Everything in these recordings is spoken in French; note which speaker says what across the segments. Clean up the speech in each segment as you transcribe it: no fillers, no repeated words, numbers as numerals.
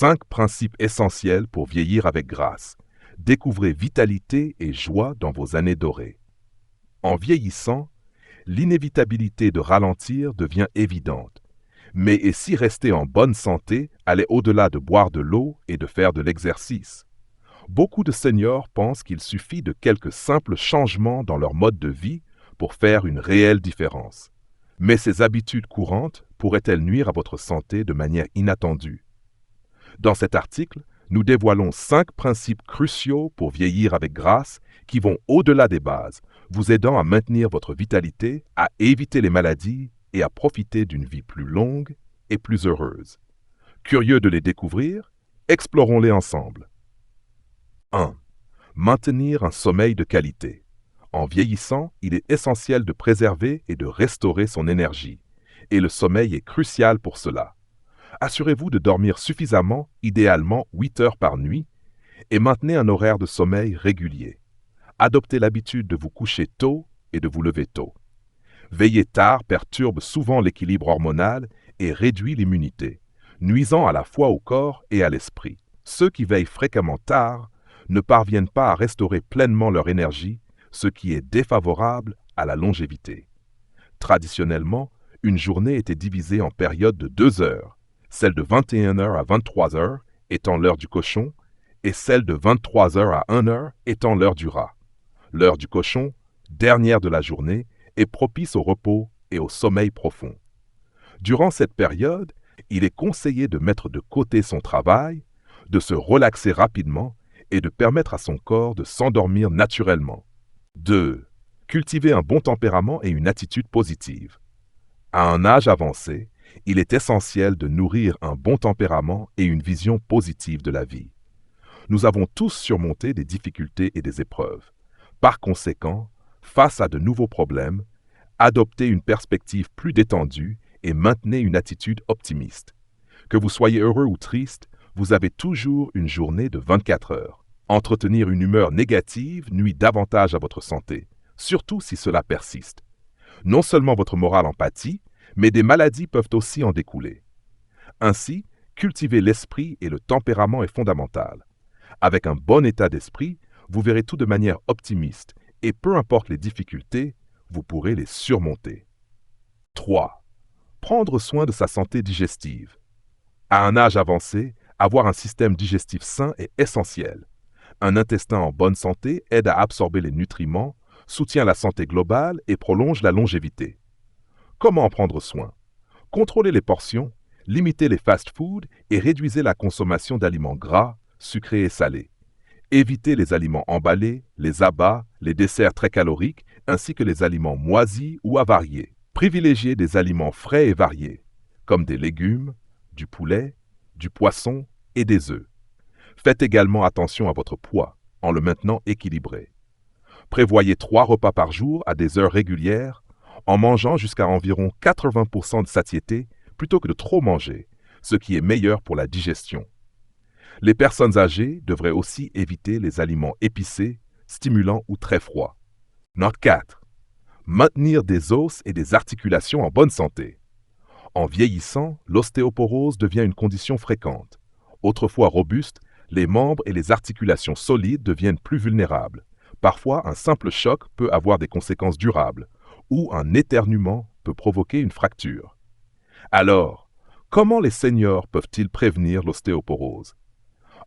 Speaker 1: 5 principes essentiels pour vieillir avec grâce. Découvrez vitalité et joie dans vos années dorées. En vieillissant, l'inévitabilité de ralentir devient évidente. Mais et si rester en bonne santé allait au-delà de boire de l'eau et de faire de l'exercice? Beaucoup de seniors pensent qu'il suffit de quelques simples changements dans leur mode de vie pour faire une réelle différence. Mais ces habitudes courantes pourraient-elles nuire à votre santé de manière inattendue? Dans cet article, nous dévoilons 5 principes cruciaux pour vieillir avec grâce qui vont au-delà des bases, vous aidant à maintenir votre vitalité, à éviter les maladies et à profiter d'une vie plus longue et plus heureuse. Curieux de les découvrir, explorons-les ensemble. 1. Maintenir un sommeil de qualité. En vieillissant, il est essentiel de préserver et de restaurer son énergie, et le sommeil est crucial pour cela. Assurez-vous de dormir suffisamment, idéalement 8 heures par nuit, et maintenez un horaire de sommeil régulier. Adoptez l'habitude de vous coucher tôt et de vous lever tôt. Veiller tard perturbe souvent l'équilibre hormonal et réduit l'immunité, nuisant à la fois au corps et à l'esprit. Ceux qui veillent fréquemment tard ne parviennent pas à restaurer pleinement leur énergie, ce qui est défavorable à la longévité. Traditionnellement, une journée était divisée en périodes de 2 heures, celle de 21 heures à 23 heures étant l'heure du cochon, et celle de 23 heures à 1 heure étant l'heure du rat. L'heure du cochon, dernière de la journée, est propice au repos et au sommeil profond. Durant cette période, il est conseillé de mettre de côté son travail, de se relaxer rapidement et de permettre à son corps de s'endormir naturellement. 2. Cultiver un bon tempérament et une attitude positive. À un âge avancé, il est essentiel de nourrir un bon tempérament et une vision positive de la vie. Nous avons tous surmonté des difficultés et des épreuves. Par conséquent, face à de nouveaux problèmes, adoptez une perspective plus détendue et maintenez une attitude optimiste. Que vous soyez heureux ou triste, vous avez toujours une journée de 24 heures. Entretenir une humeur négative nuit davantage à votre santé, surtout si cela persiste. Non seulement votre morale en pâtit, mais des maladies peuvent aussi en découler. Ainsi, cultiver l'esprit et le tempérament est fondamental. Avec un bon état d'esprit, vous verrez tout de manière optimiste et peu importe les difficultés, vous pourrez les surmonter. 3. Prendre soin de sa santé digestive. À un âge avancé, avoir un système digestif sain est essentiel. Un intestin en bonne santé aide à absorber les nutriments, soutient la santé globale et prolonge la longévité. Comment en prendre soin? Contrôlez les portions, limitez les fast-foods et réduisez la consommation d'aliments gras, sucrés et salés. Évitez les aliments emballés, les abats, les desserts très caloriques, ainsi que les aliments moisis ou avariés. Privilégiez des aliments frais et variés, comme des légumes, du poulet, du poisson et des œufs. Faites également attention à votre poids, en le maintenant équilibré. Prévoyez 3 repas par jour à des heures régulières, en mangeant jusqu'à environ 80% de satiété plutôt que de trop manger, ce qui est meilleur pour la digestion. Les personnes âgées devraient aussi éviter les aliments épicés, stimulants ou très froids. Note 4. Maintenir des os et des articulations en bonne santé. En vieillissant, l'ostéoporose devient une condition fréquente. Autrefois robustes, les membres et les articulations solides deviennent plus vulnérables. Parfois, un simple choc peut avoir des conséquences durables, ou un éternuement peut provoquer une fracture. Alors, comment les seniors peuvent-ils prévenir l'ostéoporose?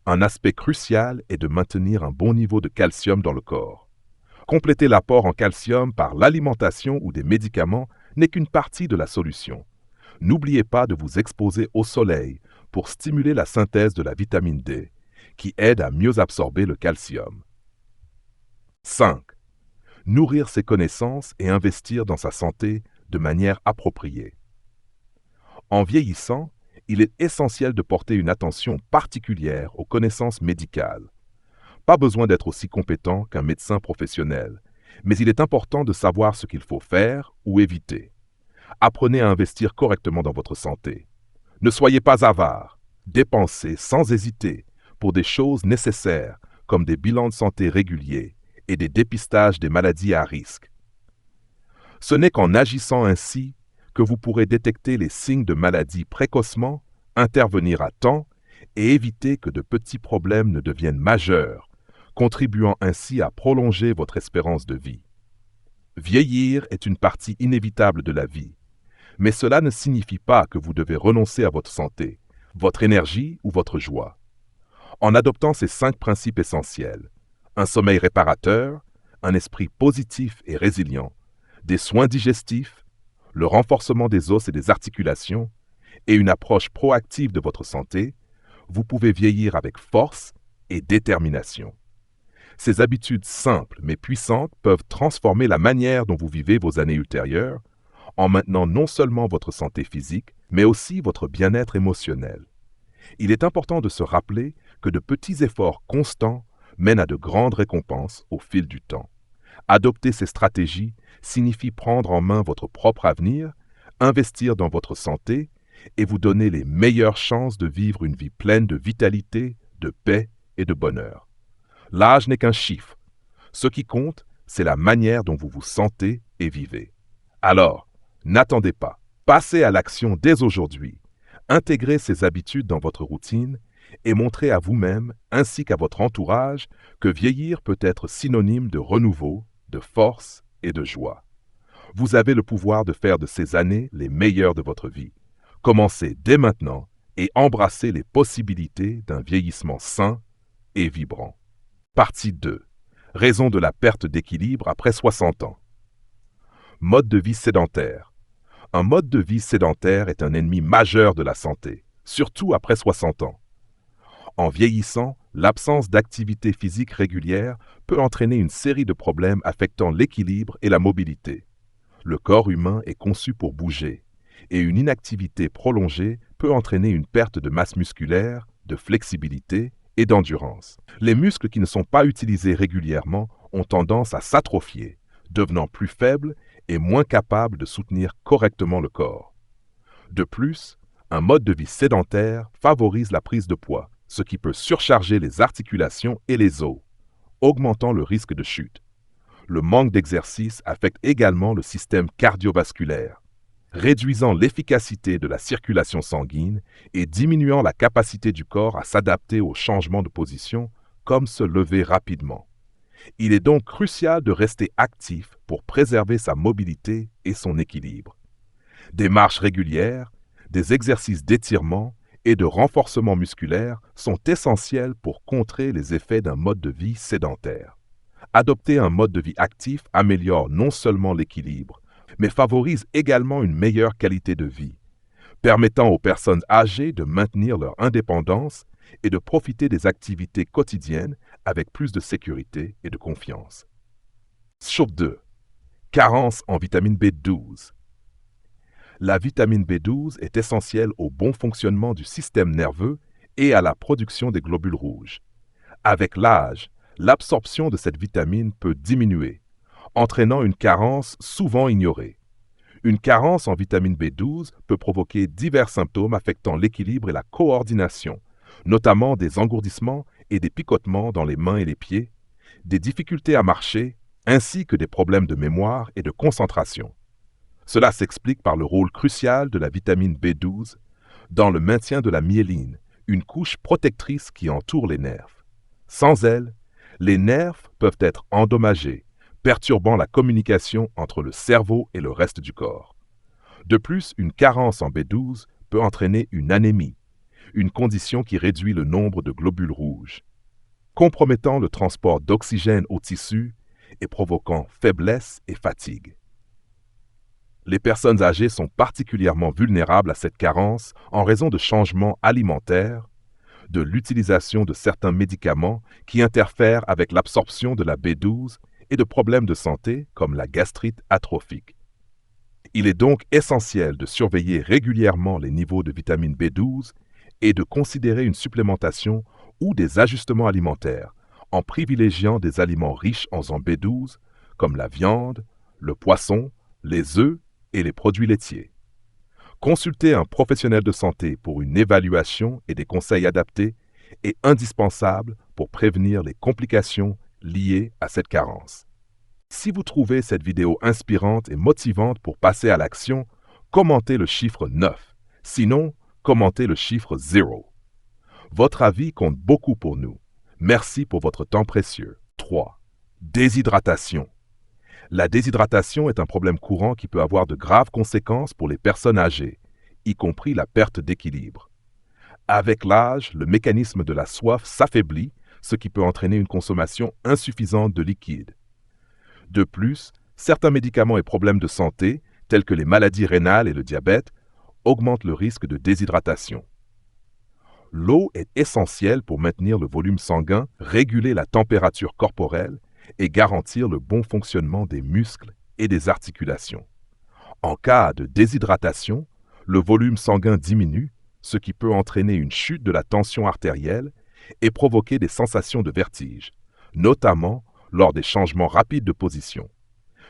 Speaker 1: Un aspect crucial est de maintenir un bon niveau de calcium dans le corps. Compléter l'apport en calcium par l'alimentation ou des médicaments n'est qu'une partie de la solution. N'oubliez pas de vous exposer au soleil pour stimuler la synthèse de la vitamine D, qui aide à mieux absorber le calcium. 5. Nourrir ses connaissances et investir dans sa santé de manière appropriée. En vieillissant, il est essentiel de porter une attention particulière aux connaissances médicales. Pas besoin d'être aussi compétent qu'un médecin professionnel, mais il est important de savoir ce qu'il faut faire ou éviter. Apprenez à investir correctement dans votre santé. Ne soyez pas avare. Dépensez sans hésiter pour des choses nécessaires comme des bilans de santé réguliers et des dépistages des maladies à risque. Ce n'est qu'en agissant ainsi que vous pourrez détecter les signes de maladie précocement, intervenir à temps et éviter que de petits problèmes ne deviennent majeurs, contribuant ainsi à prolonger votre espérance de vie. Vieillir est une partie inévitable de la vie, mais cela ne signifie pas que vous devez renoncer à votre santé, votre énergie ou votre joie. En adoptant ces 5 principes essentiels, un sommeil réparateur, un esprit positif et résilient, des soins digestifs, le renforcement des os et des articulations, et une approche proactive de votre santé, vous pouvez vieillir avec force et détermination. Ces habitudes simples mais puissantes peuvent transformer la manière dont vous vivez vos années ultérieures, en maintenant non seulement votre santé physique, mais aussi votre bien-être émotionnel. Il est important de se rappeler que de petits efforts constants mènent à de grandes récompenses au fil du temps. Adopter ces stratégies signifie prendre en main votre propre avenir, investir dans votre santé et vous donner les meilleures chances de vivre une vie pleine de vitalité, de paix et de bonheur. L'âge n'est qu'un chiffre. Ce qui compte, c'est la manière dont vous vous sentez et vivez. Alors, n'attendez pas. Passez à l'action dès aujourd'hui. Intégrez ces habitudes dans votre routine et montrez à vous-même ainsi qu'à votre entourage que vieillir peut être synonyme de renouveau, de force et de joie. Vous avez le pouvoir de faire de ces années les meilleures de votre vie. Commencez dès maintenant et embrassez les possibilités d'un vieillissement sain et vibrant. Partie 2. Raison de la perte d'équilibre après 60 ans. Mode de vie sédentaire. Un mode de vie sédentaire est un ennemi majeur de la santé, surtout après 60 ans. En vieillissant, l'absence d'activité physique régulière peut entraîner une série de problèmes affectant l'équilibre et la mobilité. Le corps humain est conçu pour bouger, et une inactivité prolongée peut entraîner une perte de masse musculaire, de flexibilité et d'endurance. Les muscles qui ne sont pas utilisés régulièrement ont tendance à s'atrophier, devenant plus faibles et moins capables de soutenir correctement le corps. De plus, un mode de vie sédentaire favorise la prise de poids, ce qui peut surcharger les articulations et les os, augmentant le risque de chute. Le manque d'exercice affecte également le système cardiovasculaire, réduisant l'efficacité de la circulation sanguine et diminuant la capacité du corps à s'adapter aux changements de position, comme se lever rapidement. Il est donc crucial de rester actif pour préserver sa mobilité et son équilibre. Des marches régulières, des exercices d'étirement et de renforcement musculaire sont essentiels pour contrer les effets d'un mode de vie sédentaire. Adopter un mode de vie actif améliore non seulement l'équilibre, mais favorise également une meilleure qualité de vie, permettant aux personnes âgées de maintenir leur indépendance et de profiter des activités quotidiennes avec plus de sécurité et de confiance. Chauffe 2. Carence en vitamine B12. La vitamine B12 est essentielle au bon fonctionnement du système nerveux et à la production des globules rouges. Avec l'âge, l'absorption de cette vitamine peut diminuer, entraînant une carence souvent ignorée. Une carence en vitamine B12 peut provoquer divers symptômes affectant l'équilibre et la coordination, notamment des engourdissements et des picotements dans les mains et les pieds, des difficultés à marcher, ainsi que des problèmes de mémoire et de concentration. Cela s'explique par le rôle crucial de la vitamine B12 dans le maintien de la myéline, une couche protectrice qui entoure les nerfs. Sans elle, les nerfs peuvent être endommagés, perturbant la communication entre le cerveau et le reste du corps. De plus, une carence en B12 peut entraîner une anémie, une condition qui réduit le nombre de globules rouges, compromettant le transport d'oxygène aux tissus et provoquant faiblesse et fatigue. Les personnes âgées sont particulièrement vulnérables à cette carence en raison de changements alimentaires, de l'utilisation de certains médicaments qui interfèrent avec l'absorption de la B12 et de problèmes de santé comme la gastrite atrophique. Il est donc essentiel de surveiller régulièrement les niveaux de vitamine B12 et de considérer une supplémentation ou des ajustements alimentaires en privilégiant des aliments riches en B12 comme la viande, le poisson, les œufs et les produits laitiers. Consulter un professionnel de santé pour une évaluation et des conseils adaptés est indispensable pour prévenir les complications liées à cette carence. Si vous trouvez cette vidéo inspirante et motivante pour passer à l'action, commentez le chiffre 9. Sinon, commentez le chiffre 0. Votre avis compte beaucoup pour nous. Merci pour votre temps précieux. 3. Déshydratation. La déshydratation est un problème courant qui peut avoir de graves conséquences pour les personnes âgées, y compris la perte d'équilibre. Avec l'âge, le mécanisme de la soif s'affaiblit, ce qui peut entraîner une consommation insuffisante de liquide. De plus, certains médicaments et problèmes de santé, tels que les maladies rénales et le diabète, augmentent le risque de déshydratation. L'eau est essentielle pour maintenir le volume sanguin, réguler la température corporelle et garantir le bon fonctionnement des muscles et des articulations. En cas de déshydratation, le volume sanguin diminue, ce qui peut entraîner une chute de la tension artérielle et provoquer des sensations de vertige, notamment lors des changements rapides de position.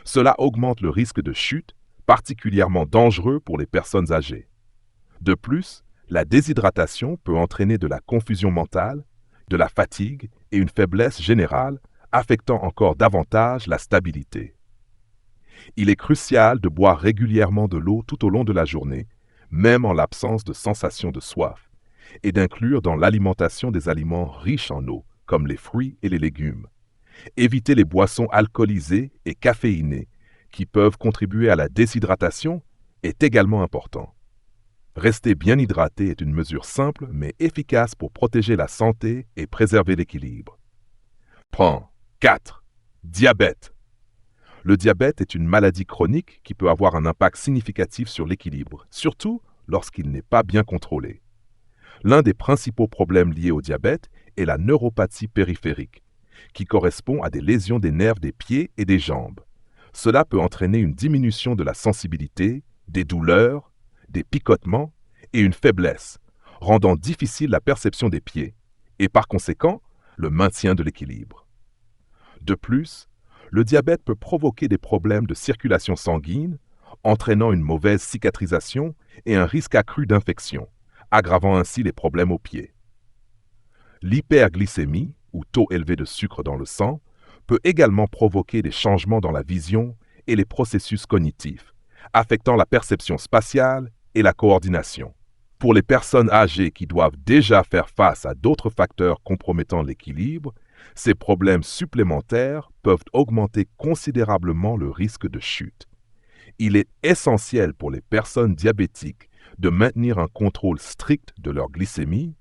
Speaker 1: Cela augmente le risque de chute, particulièrement dangereux pour les personnes âgées. De plus, la déshydratation peut entraîner de la confusion mentale, de la fatigue et une faiblesse générale, affectant encore davantage la stabilité. Il est crucial de boire régulièrement de l'eau tout au long de la journée, même en l'absence de sensation de soif, et d'inclure dans l'alimentation des aliments riches en eau, comme les fruits et les légumes. Éviter les boissons alcoolisées et caféinées, qui peuvent contribuer à la déshydratation, est également important. Rester bien hydraté est une mesure simple mais efficace pour protéger la santé et préserver l'équilibre. Point 4. Diabète. Le diabète est une maladie chronique qui peut avoir un impact significatif sur l'équilibre, surtout lorsqu'il n'est pas bien contrôlé. L'un des principaux problèmes liés au diabète est la neuropathie périphérique, qui correspond à des lésions des nerfs des pieds et des jambes. Cela peut entraîner une diminution de la sensibilité, des douleurs, des picotements et une faiblesse, rendant difficile la perception des pieds et par conséquent le maintien de l'équilibre. De plus, le diabète peut provoquer des problèmes de circulation sanguine, entraînant une mauvaise cicatrisation et un risque accru d'infection, aggravant ainsi les problèmes aux pieds. L'hyperglycémie, ou taux élevé de sucre dans le sang, peut également provoquer des changements dans la vision et les processus cognitifs, affectant la perception spatiale et la coordination. Pour les personnes âgées qui doivent déjà faire face à d'autres facteurs compromettant l'équilibre, ces problèmes supplémentaires peuvent augmenter considérablement le risque de chute. Il est essentiel pour les personnes diabétiques de maintenir un contrôle strict de leur glycémie,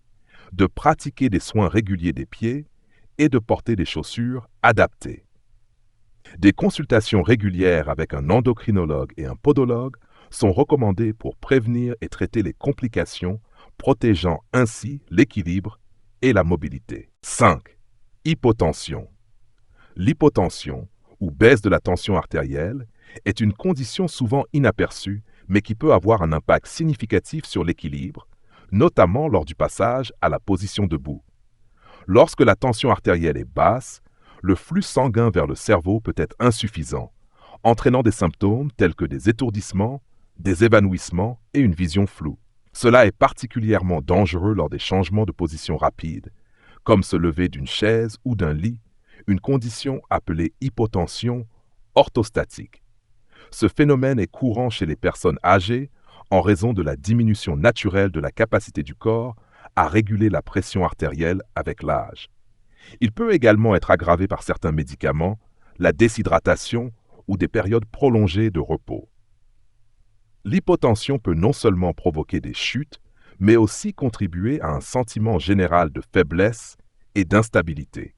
Speaker 1: de pratiquer des soins réguliers des pieds et de porter des chaussures adaptées. Des consultations régulières avec un endocrinologue et un podologue sont recommandées pour prévenir et traiter les complications, protégeant ainsi l'équilibre et la mobilité. 5. Hypotension. L'hypotension, ou baisse de la tension artérielle, est une condition souvent inaperçue, mais qui peut avoir un impact significatif sur l'équilibre, notamment lors du passage à la position debout. Lorsque la tension artérielle est basse, le flux sanguin vers le cerveau peut être insuffisant, entraînant des symptômes tels que des étourdissements, des évanouissements et une vision floue. Cela est particulièrement dangereux lors des changements de position rapides, comme se lever d'une chaise ou d'un lit, une condition appelée hypotension orthostatique. Ce phénomène est courant chez les personnes âgées en raison de la diminution naturelle de la capacité du corps à réguler la pression artérielle avec l'âge. Il peut également être aggravé par certains médicaments, la déshydratation ou des périodes prolongées de repos. L'hypotension peut non seulement provoquer des chutes, mais aussi contribuer à un sentiment général de faiblesse et d'instabilité.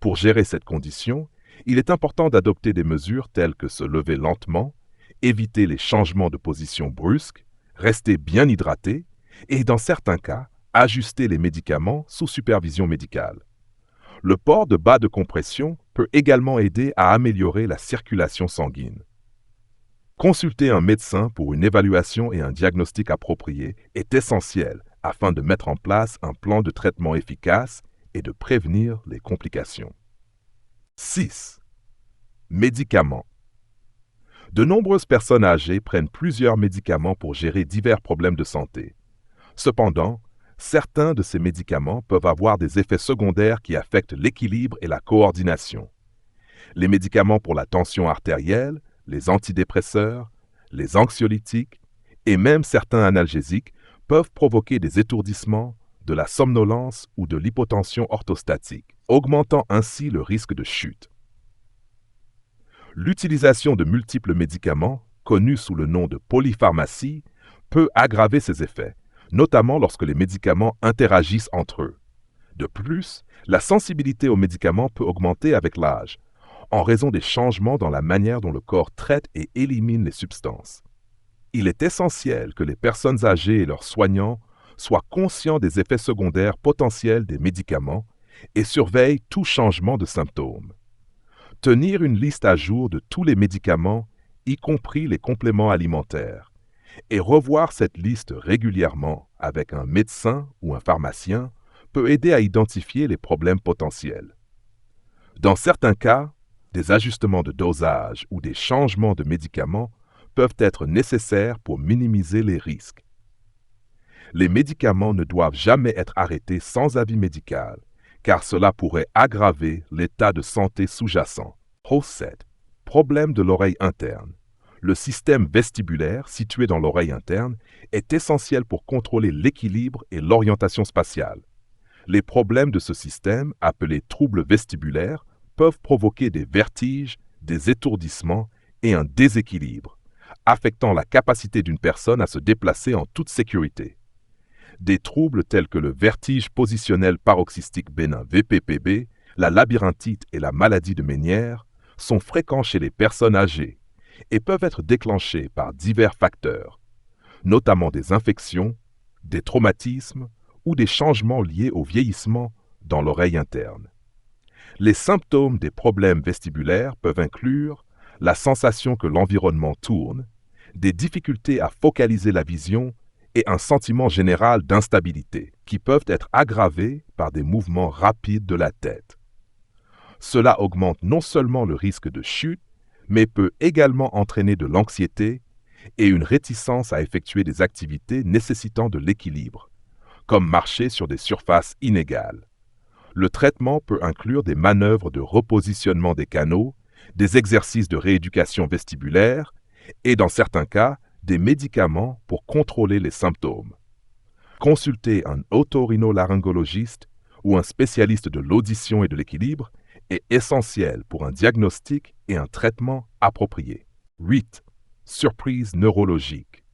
Speaker 1: Pour gérer cette condition, il est important d'adopter des mesures telles que se lever lentement, éviter les changements de position brusques, rester bien hydraté et, dans certains cas, ajuster les médicaments sous supervision médicale. Le port de bas de compression peut également aider à améliorer la circulation sanguine. Consulter un médecin pour une évaluation et un diagnostic approprié est essentiel afin de mettre en place un plan de traitement efficace et de prévenir les complications. 6. Médicaments. De nombreuses personnes âgées prennent plusieurs médicaments pour gérer divers problèmes de santé. Cependant, certains de ces médicaments peuvent avoir des effets secondaires qui affectent l'équilibre et la coordination. Les médicaments pour la tension artérielle, les antidépresseurs, les anxiolytiques et même certains analgésiques peuvent provoquer des étourdissements, de la somnolence ou de l'hypotension orthostatique, augmentant ainsi le risque de chute. L'utilisation de multiples médicaments, connus sous le nom de polypharmacie, peut aggraver ces effets, notamment lorsque les médicaments interagissent entre eux. De plus, la sensibilité aux médicaments peut augmenter avec l'âge, en raison des changements dans la manière dont le corps traite et élimine les substances. Il est essentiel que les personnes âgées et leurs soignants soient conscients des effets secondaires potentiels des médicaments et surveillent tout changement de symptômes. Tenir une liste à jour de tous les médicaments, y compris les compléments alimentaires, et revoir cette liste régulièrement avec un médecin ou un pharmacien peut aider à identifier les problèmes potentiels. Dans certains cas, des ajustements de dosage ou des changements de médicaments peuvent être nécessaires pour minimiser les risques. Les médicaments ne doivent jamais être arrêtés sans avis médical, car cela pourrait aggraver l'état de santé sous-jacent. Host 7. Problème de l'oreille interne. Le système vestibulaire, situé dans l'oreille interne, est essentiel pour contrôler l'équilibre et l'orientation spatiale. Les problèmes de ce système, appelés troubles vestibulaires, peuvent provoquer des vertiges, des étourdissements et un déséquilibre, affectant la capacité d'une personne à se déplacer en toute sécurité. Des troubles tels que le vertige positionnel paroxystique bénin VPPB, la labyrinthite et la maladie de Ménière sont fréquents chez les personnes âgées et peuvent être déclenchés par divers facteurs, notamment des infections, des traumatismes ou des changements liés au vieillissement dans l'oreille interne. Les symptômes des problèmes vestibulaires peuvent inclure la sensation que l'environnement tourne, des difficultés à focaliser la vision et un sentiment général d'instabilité qui peuvent être aggravés par des mouvements rapides de la tête. Cela augmente non seulement le risque de chute, mais peut également entraîner de l'anxiété et une réticence à effectuer des activités nécessitant de l'équilibre, comme marcher sur des surfaces inégales. Le traitement peut inclure des manœuvres de repositionnement des canaux, des exercices de rééducation vestibulaire et, dans certains cas, des médicaments pour contrôler les symptômes. Consulter un otorhinolaryngologiste ou un spécialiste de l'audition et de l'équilibre est essentiel pour un diagnostic et un traitement approprié. 8. Surprise neurologique.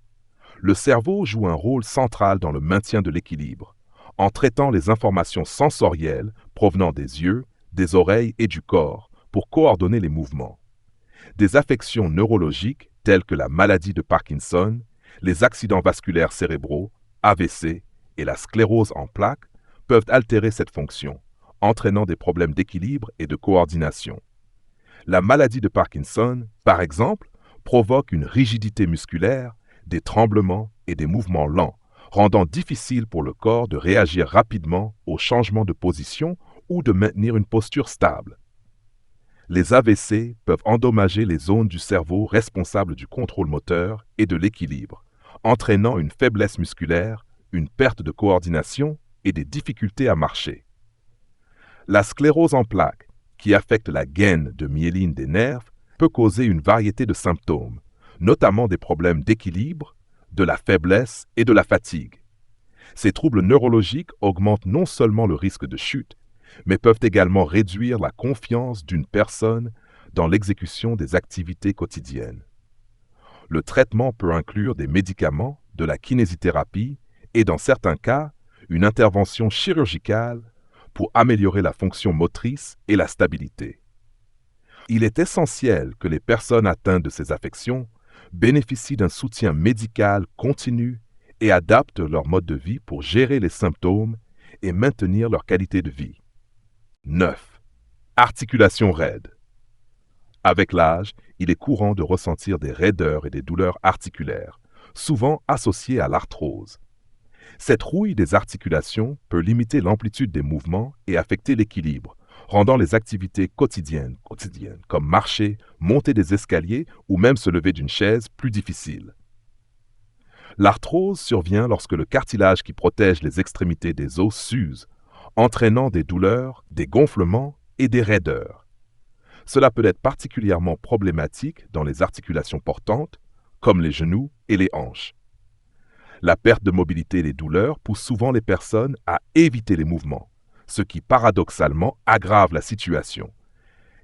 Speaker 1: Le cerveau joue un rôle central dans le maintien de l'équilibre, en traitant les informations sensorielles provenant des yeux, des oreilles et du corps pour coordonner les mouvements. Des affections neurologiques telles que la maladie de Parkinson, les accidents vasculaires cérébraux, AVC et la sclérose en plaques peuvent altérer cette fonction, entraînant des problèmes d'équilibre et de coordination. La maladie de Parkinson, par exemple, provoque une rigidité musculaire, des tremblements et des mouvements lents, rendant difficile pour le corps de réagir rapidement aux changements de position ou de maintenir une posture stable. Les AVC peuvent endommager les zones du cerveau responsables du contrôle moteur et de l'équilibre, entraînant une faiblesse musculaire, une perte de coordination et des difficultés à marcher. La sclérose en plaques, qui affecte la gaine de myéline des nerfs, peut causer une variété de symptômes, notamment des problèmes d'équilibre, de la faiblesse et de la fatigue. Ces troubles neurologiques augmentent non seulement le risque de chute, mais peuvent également réduire la confiance d'une personne dans l'exécution des activités quotidiennes. Le traitement peut inclure des médicaments, de la kinésithérapie et, dans certains cas, une intervention chirurgicale pour améliorer la fonction motrice et la stabilité. Il est essentiel que les personnes atteintes de ces affections bénéficient d'un soutien médical continu et adaptent leur mode de vie pour gérer les symptômes et maintenir leur qualité de vie. 9. Articulations raides. Avec l'âge, il est courant de ressentir des raideurs et des douleurs articulaires, souvent associées à l'arthrose. Cette rouille des articulations peut limiter l'amplitude des mouvements et affecter l'équilibre, rendant les activités quotidiennes comme marcher, monter des escaliers ou même se lever d'une chaise plus difficiles. L'arthrose survient lorsque le cartilage qui protège les extrémités des os s'use, entraînant des douleurs, des gonflements et des raideurs. Cela peut être particulièrement problématique dans les articulations portantes, comme les genoux et les hanches. La perte de mobilité et les douleurs poussent souvent les personnes à éviter les mouvements, ce qui paradoxalement aggrave la situation,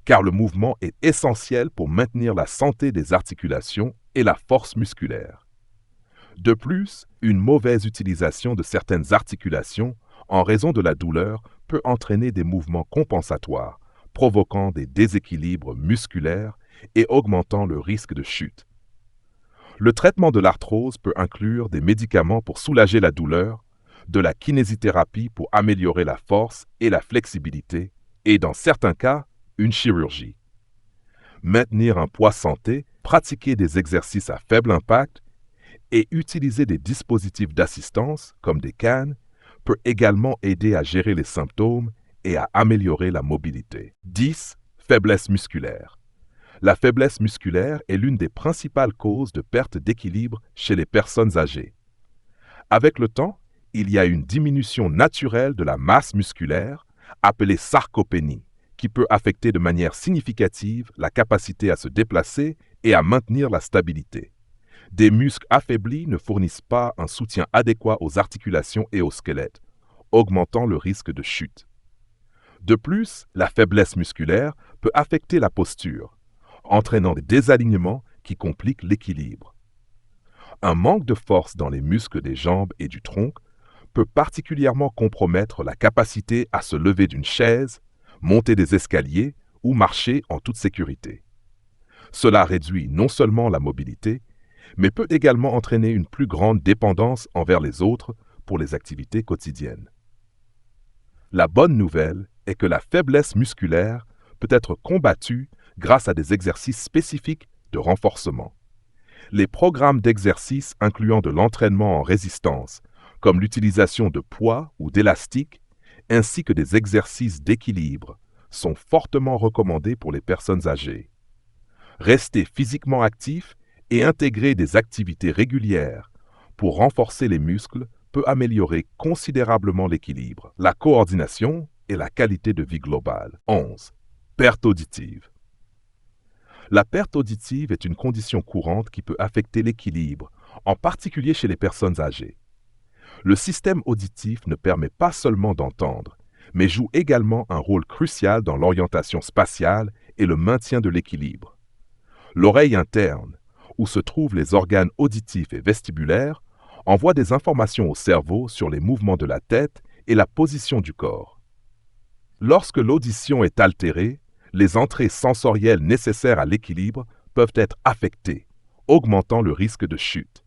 Speaker 1: car le mouvement est essentiel pour maintenir la santé des articulations et la force musculaire. De plus, une mauvaise utilisation de certaines articulations en raison de la douleur peut entraîner des mouvements compensatoires, provoquant des déséquilibres musculaires et augmentant le risque de chute. Le traitement de l'arthrose peut inclure des médicaments pour soulager la douleur, de la kinésithérapie pour améliorer la force et la flexibilité, et dans certains cas, une chirurgie. Maintenir un poids santé, pratiquer des exercices à faible impact et utiliser des dispositifs d'assistance comme des cannes peut également aider à gérer les symptômes et à améliorer la mobilité. 10. Faiblesse musculaire. La faiblesse musculaire est l'une des principales causes de perte d'équilibre chez les personnes âgées. Avec le temps, il y a une diminution naturelle de la masse musculaire, appelée sarcopénie, qui peut affecter de manière significative la capacité à se déplacer et à maintenir la stabilité. Des muscles affaiblis ne fournissent pas un soutien adéquat aux articulations et au squelette, augmentant le risque de chute. De plus, la faiblesse musculaire peut affecter la posture, entraînant des désalignements qui compliquent l'équilibre. Un manque de force dans les muscles des jambes et du tronc peut particulièrement compromettre la capacité à se lever d'une chaise, monter des escaliers ou marcher en toute sécurité. Cela réduit non seulement la mobilité, mais peut également entraîner une plus grande dépendance envers les autres pour les activités quotidiennes. La bonne nouvelle est que la faiblesse musculaire peut être combattue grâce à des exercices spécifiques de renforcement. Les programmes d'exercice incluant de l'entraînement en résistance, comme l'utilisation de poids ou d'élastiques, ainsi que des exercices d'équilibre, sont fortement recommandés pour les personnes âgées. Rester physiquement actif et intégrer des activités régulières pour renforcer les muscles peut améliorer considérablement l'équilibre, la coordination et la qualité de vie globale. 11. Perte auditive. La perte auditive est une condition courante qui peut affecter l'équilibre, en particulier chez les personnes âgées. Le système auditif ne permet pas seulement d'entendre, mais joue également un rôle crucial dans l'orientation spatiale et le maintien de l'équilibre. L'oreille interne, où se trouvent les organes auditifs et vestibulaires, envoie des informations au cerveau sur les mouvements de la tête et la position du corps. Lorsque l'audition est altérée, les entrées sensorielles nécessaires à l'équilibre peuvent être affectées, augmentant le risque de chute.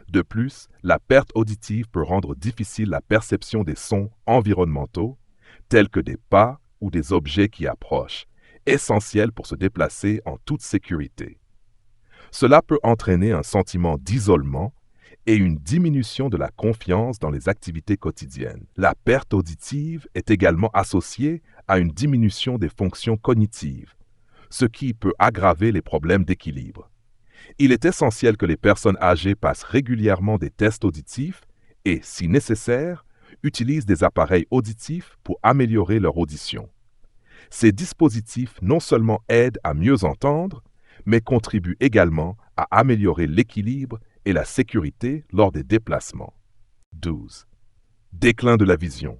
Speaker 1: De plus, la perte auditive peut rendre difficile la perception des sons environnementaux, tels que des pas ou des objets qui approchent, essentiels pour se déplacer en toute sécurité. Cela peut entraîner un sentiment d'isolement et une diminution de la confiance dans les activités quotidiennes. La perte auditive est également associée à une diminution des fonctions cognitives, ce qui peut aggraver les problèmes d'équilibre. Il est essentiel que les personnes âgées passent régulièrement des tests auditifs et, si nécessaire, utilisent des appareils auditifs pour améliorer leur audition. Ces dispositifs non seulement aident à mieux entendre, mais contribuent également à améliorer l'équilibre et la sécurité lors des déplacements. 12. Déclin de la vision.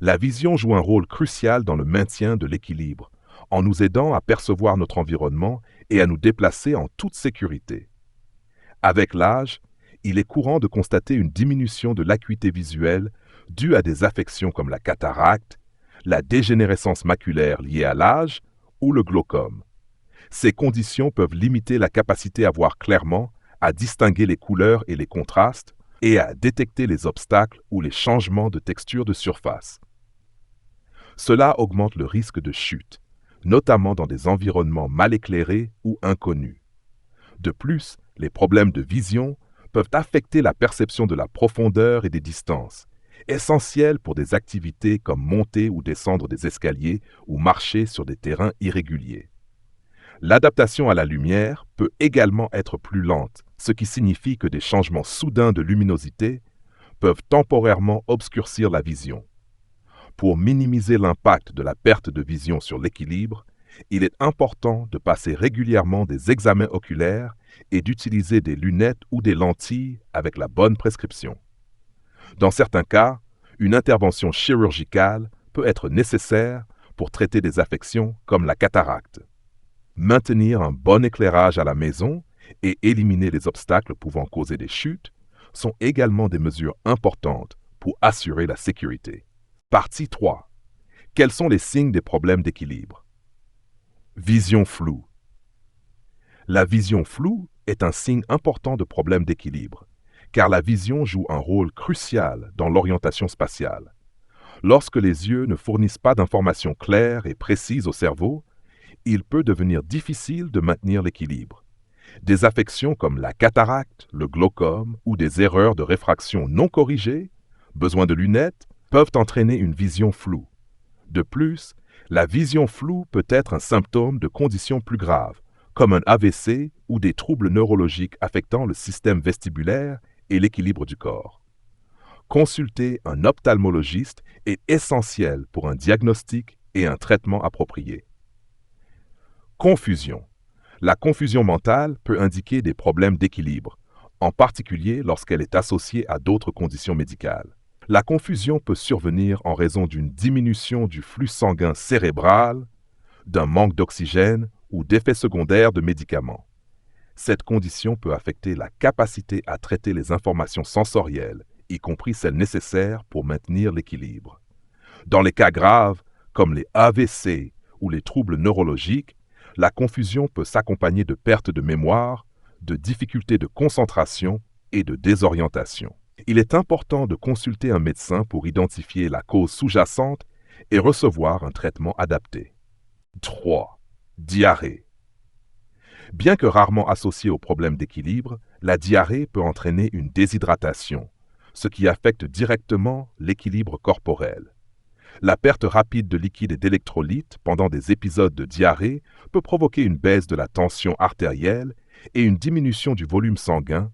Speaker 1: La vision joue un rôle crucial dans le maintien de l'équilibre, en nous aidant à percevoir notre environnement et à nous déplacer en toute sécurité. Avec l'âge, il est courant de constater une diminution de l'acuité visuelle due à des affections comme la cataracte, la dégénérescence maculaire liée à l'âge ou le glaucome. Ces conditions peuvent limiter la capacité à voir clairement, à distinguer les couleurs et les contrastes, et à détecter les obstacles ou les changements de texture de surface. Cela augmente le risque de chute, notamment dans des environnements mal éclairés ou inconnus. De plus, les problèmes de vision peuvent affecter la perception de la profondeur et des distances, essentielles pour des activités comme monter ou descendre des escaliers ou marcher sur des terrains irréguliers. L'adaptation à la lumière peut également être plus lente, ce qui signifie que des changements soudains de luminosité peuvent temporairement obscurcir la vision. Pour minimiser l'impact de la perte de vision sur l'équilibre, Il est important de passer régulièrement des examens oculaires et d'utiliser des lunettes ou des lentilles avec la bonne prescription. Dans certains cas, une intervention chirurgicale peut être nécessaire pour traiter des affections comme la cataracte. Maintenir un bon éclairage à la maison et éliminer les obstacles pouvant causer des chutes sont également des mesures importantes pour assurer la sécurité. Partie 3. Quels sont les signes des problèmes d'équilibre? Vision floue. La vision floue est un signe important de problème d'équilibre, car la vision joue un rôle crucial dans l'orientation spatiale. Lorsque les yeux ne fournissent pas d'informations claires et précises au cerveau, il peut devenir difficile de maintenir l'équilibre. Des affections comme la cataracte, le glaucome ou des erreurs de réfraction non corrigées, besoin de lunettes, peuvent entraîner une vision floue. De plus, la vision floue peut être un symptôme de conditions plus graves, comme un AVC ou des troubles neurologiques affectant le système vestibulaire et l'équilibre du corps. Consulter un ophtalmologiste est essentiel pour un diagnostic et un traitement approprié. Confusion. La confusion mentale peut indiquer des problèmes d'équilibre, en particulier lorsqu'elle est associée à d'autres conditions médicales. La confusion peut survenir en raison d'une diminution du flux sanguin cérébral, d'un manque d'oxygène ou d'effets secondaires de médicaments. Cette condition peut affecter la capacité à traiter les informations sensorielles, y compris celles nécessaires pour maintenir l'équilibre. Dans les cas graves, comme les AVC ou les troubles neurologiques, la confusion peut s'accompagner de perte de mémoire, de difficultés de concentration et de désorientation. Il est important de consulter un médecin pour identifier la cause sous-jacente et recevoir un traitement adapté. 3. Diarrhée. Bien que rarement associée au problème d'équilibre, la diarrhée peut entraîner une déshydratation, ce qui affecte directement l'équilibre corporel. La perte rapide de liquide et d'électrolytes pendant des épisodes de diarrhée peut provoquer une baisse de la tension artérielle et une diminution du volume sanguin,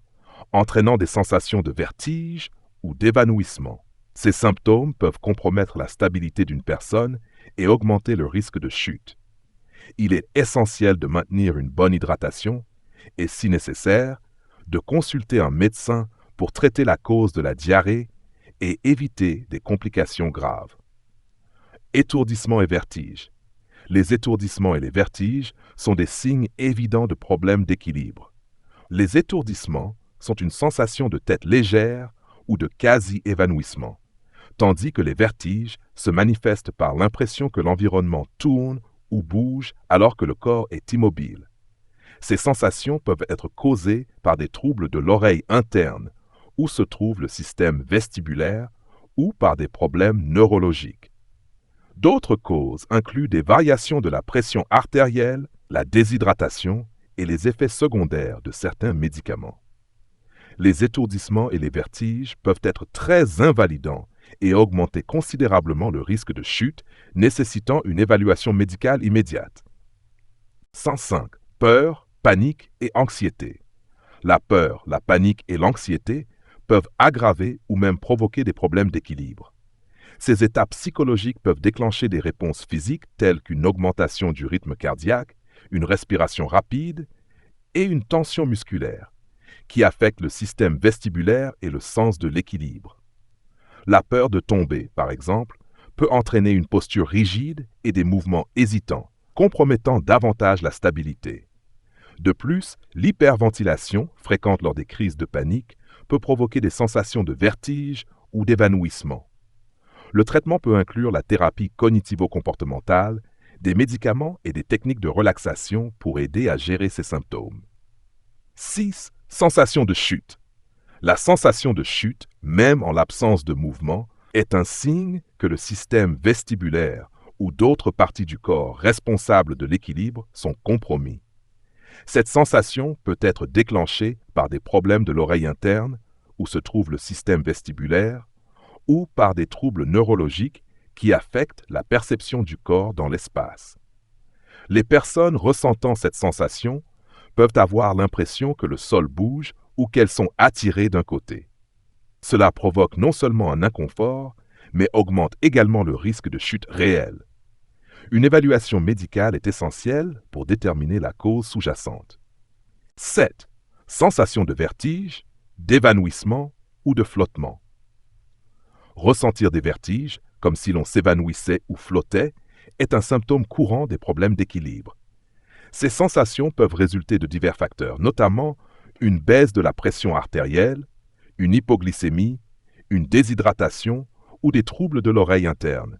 Speaker 1: entraînant des sensations de vertige ou d'évanouissement. Ces symptômes peuvent compromettre la stabilité d'une personne et augmenter le risque de chute. Il est essentiel de maintenir une bonne hydratation et, si nécessaire, de consulter un médecin pour traiter la cause de la diarrhée et éviter des complications graves. Étourdissement et vertige. Les étourdissements et les vertiges sont des signes évidents de problèmes d'équilibre. Les étourdissements sont une sensation de tête légère ou de quasi-évanouissement, tandis que les vertiges se manifestent par l'impression que l'environnement tourne ou bouge alors que le corps est immobile. Ces sensations peuvent être causées par des troubles de l'oreille interne, où se trouve le système vestibulaire, ou par des problèmes neurologiques. D'autres causes incluent des variations de la pression artérielle, la déshydratation et les effets secondaires de certains médicaments. Les étourdissements et les vertiges peuvent être très invalidants et augmenter considérablement le risque de chute, nécessitant une évaluation médicale immédiate. 105. Peur, panique et anxiété. La peur, la panique et l'anxiété peuvent aggraver ou même provoquer des problèmes d'équilibre. Ces états psychologiques peuvent déclencher des réponses physiques telles qu'une augmentation du rythme cardiaque, une respiration rapide et une tension musculaire, qui affectent le système vestibulaire et le sens de l'équilibre. La peur de tomber, par exemple, peut entraîner une posture rigide et des mouvements hésitants, compromettant davantage la stabilité. De plus, l'hyperventilation, fréquente lors des crises de panique, peut provoquer des sensations de vertige ou d'évanouissement. Le traitement peut inclure la thérapie cognitivo-comportementale, des médicaments et des techniques de relaxation pour aider à gérer ces symptômes. 6. Sensation de chute. La sensation de chute, même en l'absence de mouvement, est un signe que le système vestibulaire ou d'autres parties du corps responsables de l'équilibre sont compromis. Cette sensation peut être déclenchée par des problèmes de l'oreille interne, où se trouve le système vestibulaire, ou par des troubles neurologiques qui affectent la perception du corps dans l'espace. Les personnes ressentant cette sensation peuvent avoir l'impression que le sol bouge ou qu'elles sont attirées d'un côté. Cela provoque non seulement un inconfort, mais augmente également le risque de chute réelle. Une évaluation médicale est essentielle pour déterminer la cause sous-jacente. 7. Sensation de vertige, d'évanouissement ou de flottement. Ressentir des vertiges, comme si l'on s'évanouissait ou flottait, est un symptôme courant des problèmes d'équilibre. Ces sensations peuvent résulter de divers facteurs, notamment une baisse de la pression artérielle, une hypoglycémie, une déshydratation ou des troubles de l'oreille interne.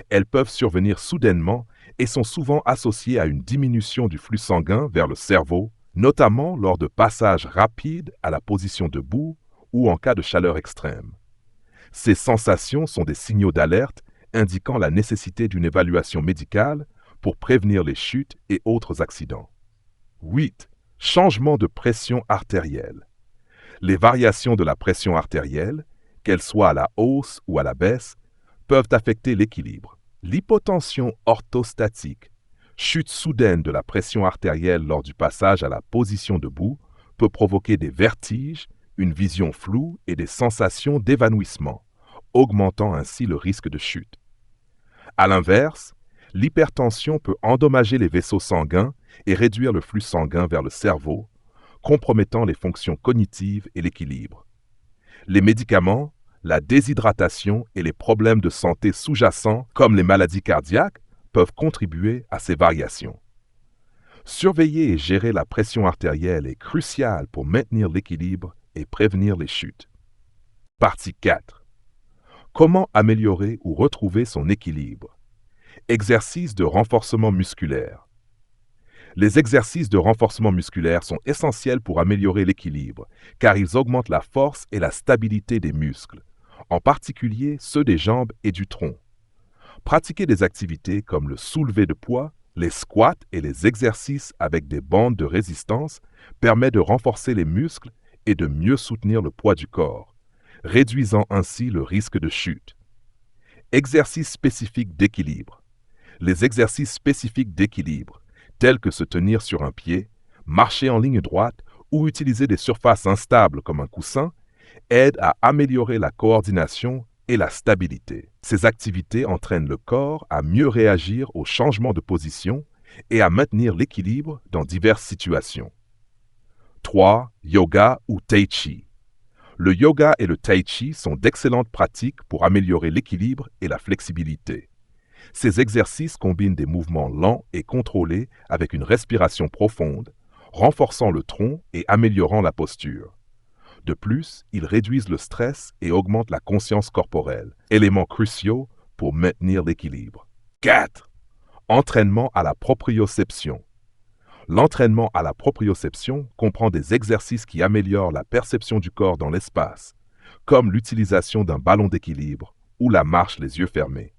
Speaker 1: Elles peuvent survenir soudainement et sont souvent associées à une diminution du flux sanguin vers le cerveau, notamment lors de passages rapides à la position debout ou en cas de chaleur extrême. Ces sensations sont des signaux d'alerte indiquant la nécessité d'une évaluation médicale pour prévenir les chutes et autres accidents. 8. Changement de pression artérielle. Les variations de la pression artérielle, qu'elles soient à la hausse ou à la baisse, peuvent affecter l'équilibre. L'hypotension orthostatique, chute soudaine de la pression artérielle lors du passage à la position debout, peut provoquer des vertiges, une vision floue et des sensations d'évanouissement, augmentant ainsi le risque de chute. À l'inverse, l'hypertension peut endommager les vaisseaux sanguins et réduire le flux sanguin vers le cerveau, compromettant les fonctions cognitives et l'équilibre. Les médicaments, la déshydratation et les problèmes de santé sous-jacents, comme les maladies cardiaques, peuvent contribuer à ces variations. Surveiller et gérer la pression artérielle est crucial pour maintenir l'équilibre et prévenir les chutes. Partie 4. Comment améliorer ou retrouver son équilibre? Exercices de renforcement musculaire. Les exercices de renforcement musculaire sont essentiels pour améliorer l'équilibre, car ils augmentent la force et la stabilité des muscles, en particulier ceux des jambes et du tronc. Pratiquer des activités comme le soulevé de poids, les squats et les exercices avec des bandes de résistance permet de renforcer les muscles et de mieux soutenir le poids du corps, réduisant ainsi le risque de chute. Exercices spécifiques d'équilibre. Les exercices spécifiques d'équilibre, tels que se tenir sur un pied, marcher en ligne droite ou utiliser des surfaces instables comme un coussin, aident à améliorer la coordination et la stabilité. Ces activités entraînent le corps à mieux réagir aux changements de position et à maintenir l'équilibre dans diverses situations. 3. Yoga ou Tai Chi. Le yoga et le Tai Chi sont d'excellentes pratiques pour améliorer l'équilibre et la flexibilité. Ces exercices combinent des mouvements lents et contrôlés avec une respiration profonde, renforçant le tronc et améliorant la posture. De plus, ils réduisent le stress et augmentent la conscience corporelle, éléments cruciaux pour maintenir l'équilibre. 4. Entraînement à la proprioception. L'entraînement à la proprioception comprend des exercices qui améliorent la perception du corps dans l'espace, comme l'utilisation d'un ballon d'équilibre ou la marche les yeux fermés.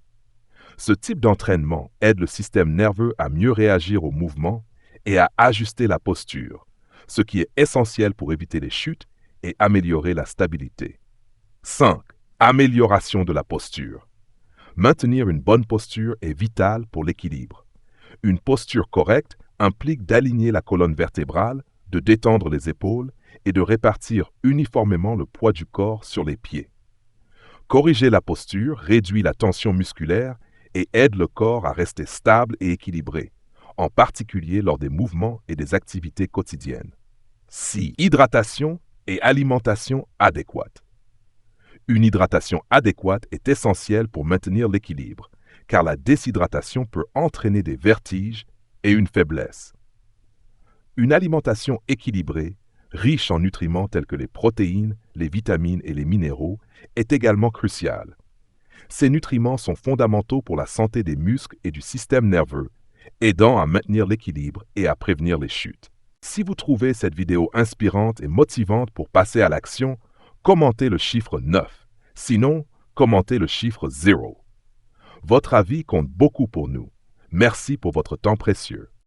Speaker 1: Ce type d'entraînement aide le système nerveux à mieux réagir aux mouvements et à ajuster la posture, ce qui est essentiel pour éviter les chutes et améliorer la stabilité. 5. Amélioration de la posture. Maintenir une bonne posture est vital pour l'équilibre. Une posture correcte implique d'aligner la colonne vertébrale, de détendre les épaules et de répartir uniformément le poids du corps sur les pieds. Corriger la posture réduit la tension musculaire et aide le corps à rester stable et équilibré, en particulier lors des mouvements et des activités quotidiennes. 6. Hydratation et alimentation adéquate. Une hydratation adéquate est essentielle pour maintenir l'équilibre, car la déshydratation peut entraîner des vertiges et une faiblesse. Une alimentation équilibrée, riche en nutriments tels que les protéines, les vitamines et les minéraux, est également cruciale. Ces nutriments sont fondamentaux pour la santé des muscles et du système nerveux, aidant à maintenir l'équilibre et à prévenir les chutes. Si vous trouvez cette vidéo inspirante et motivante pour passer à l'action, commentez le chiffre 9. Sinon, commentez le chiffre 0. Votre avis compte beaucoup pour nous. Merci pour votre temps précieux.